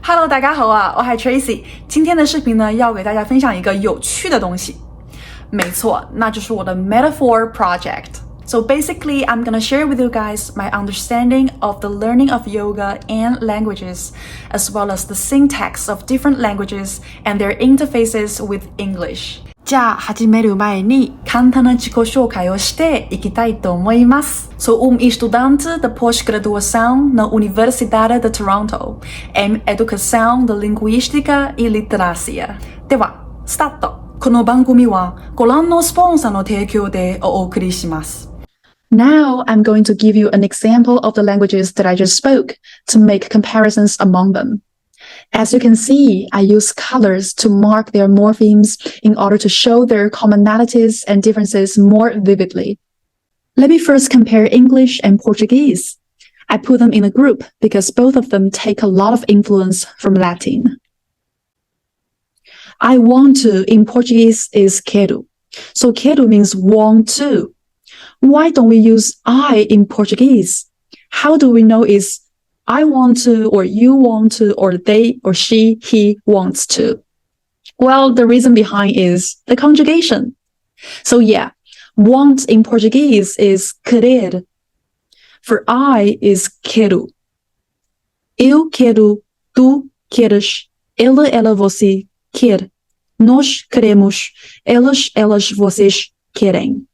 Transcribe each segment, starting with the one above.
Hello， 大家好啊，我係 Tracy。今天的視頻呢，要給大家分享一個有趣的東西。沒錯，那就是我的 metaphor project. So basically, I'm gonna share with you guys my understanding of the learning of yoga and languages, as well as the syntax of different languages and their interfaces with English. じゃあ始める前に簡単な自己紹介をしていきたいと思います。Sou estudante de pós-graduação na Universidade de Toronto, em Educação de Linguística e Literacia. では、スタート。この番組はご覧のスポンサーの提供でお送りします。Now, I'm going to give you an example of the languages that I just spoke to make comparisons among them. As you can see, I use colors to mark their morphemes in order to show their commonalities and differences more vividly. Let me first compare English and Portuguese. I put them in a group because both of them take a lot of influence from Latin. I want to in Portuguese is quero. So quero means want to. Why don't we use I in Portuguese? How do we know is I want to, or you want to, or they, or she, he wants to? Well, the reason behind is the conjugation. So yeah, want in Portuguese is querer. For I is quero. Eu quero, tu queres, ela, você quer. Nós queremos, elas, vocês querem.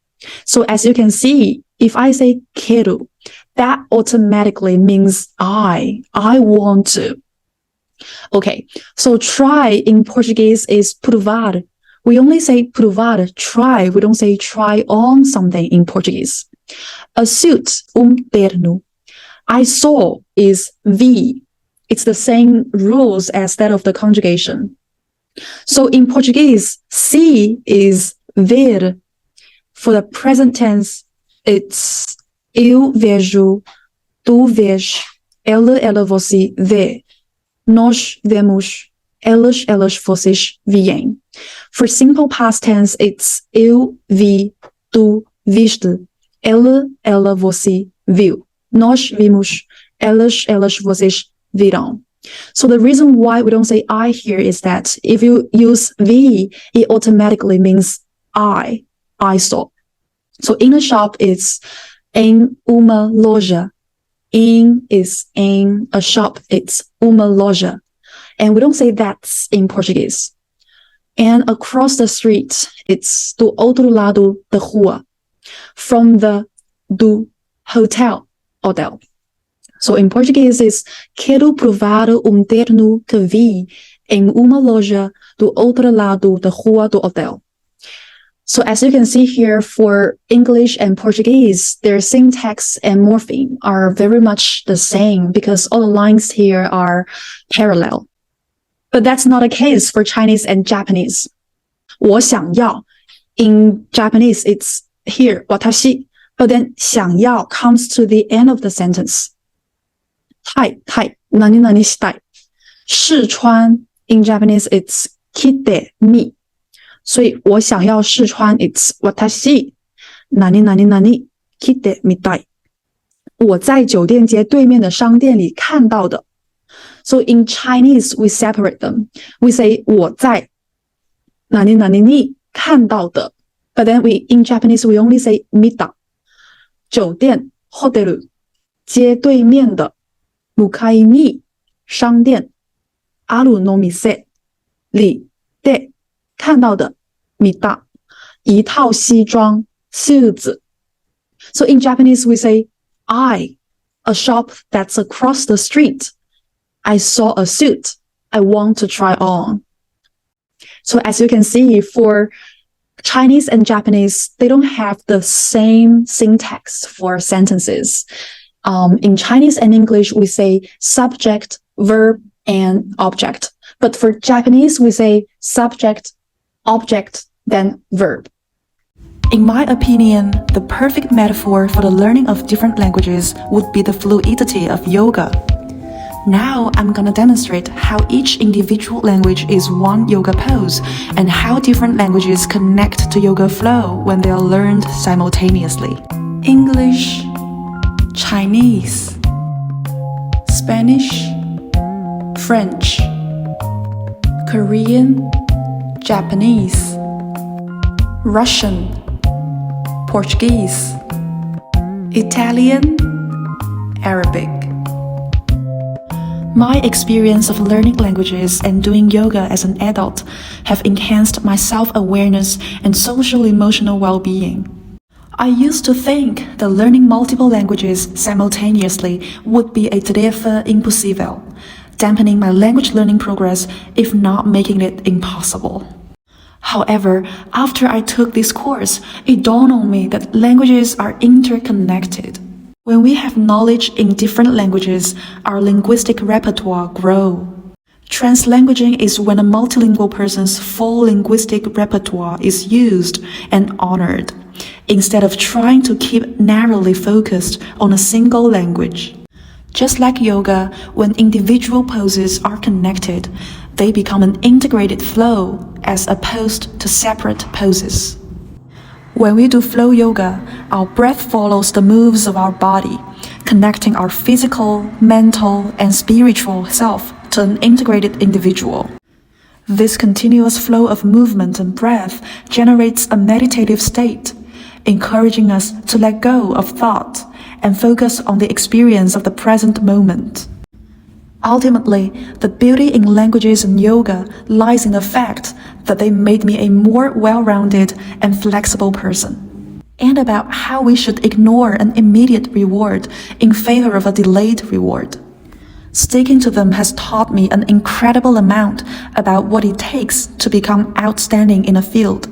So as you can see, if I say quero, that automatically means I want to. Okay, so try in Portuguese is provar. We only say provar, try. We don't say try on something in Portuguese. A suit, terno. I saw is vi. It's the same rules as that of the conjugation. So in Portuguese, see is ver. For the present tense, it's eu vejo, tu vês, ela, você vê, nós vemos, elas, vocês veem. For simple past tense, it's eu vi, tu viste, ela, você viu, nós vimos, elas, vocês viram. So the reason why we don't say I here is that if you use vi, it automatically means I saw. So in a shop, it's em uma loja. In is in a shop, it's uma loja. And we don't say that's in Portuguese. And across the street, it's do outro lado da rua. From the do hotel. So in Portuguese, it's quero provar terno que vi em uma loja do outro lado da rua do hotel. So as you can see here, for English and Portuguese, their syntax and morpheme are very much the same because all the lines here are parallel. But that's not the case for Chinese and Japanese. 我想要, in Japanese, it's here, 私, but then 想要 comes to the end of the sentence. 太, 何々したい. 試穿, in Japanese, it's 着てみ. 所以我想要試穿 it's 私何々着てみたい。我在酒店街对面的商店里看到的。So in Chinese, we separate them. We say 我在何々に看到的。But then in Japanese, we only say 見た。酒店 hotel 街对面的向かいに商店あるの店里で看到的見た一套西装 suits. So in Japanese we say a shop that's across the street. I saw a suit I want to try on. So as you can see, for Chinese and Japanese, they don't have the same syntax for sentences. In Chinese and English, we say subject, verb, and object. But for Japanese, we say subject, object, then verb. In my opinion, the perfect metaphor for the learning of different languages would be the fluidity of yoga. Now I'm gonna demonstrate how each individual language is one yoga pose and how different languages connect to yoga flow when they are learned simultaneously. English, Chinese, Spanish, French, Korean, Japanese, Russian, Portuguese, Italian, Arabic. My experience of learning languages and doing yoga as an adult have enhanced my self-awareness and social-emotional well-being. I used to think that learning multiple languages simultaneously would be a tarefa impossível, dampening my language learning progress if not making it impossible. However, after I took this course, it dawned on me that languages are interconnected. When we have knowledge in different languages, our linguistic repertoire grows. Translanguaging is when a multilingual person's full linguistic repertoire is used and honored, instead of trying to keep narrowly focused on a single language. Just like yoga, when individual poses are connected, they become an integrated flow as opposed to separate poses. When we do flow yoga, our breath follows the moves of our body, connecting our physical, mental, and spiritual self to an integrated individual. This continuous flow of movement and breath generates a meditative state, encouraging us to let go of thought and focus on the experience of the present moment. Ultimately, the beauty in languages and yoga lies in the fact that they made me a more well-rounded and flexible person, and about how we should ignore an immediate reward in favor of a delayed reward. Sticking to them has taught me an incredible amount about what it takes to become outstanding in a field.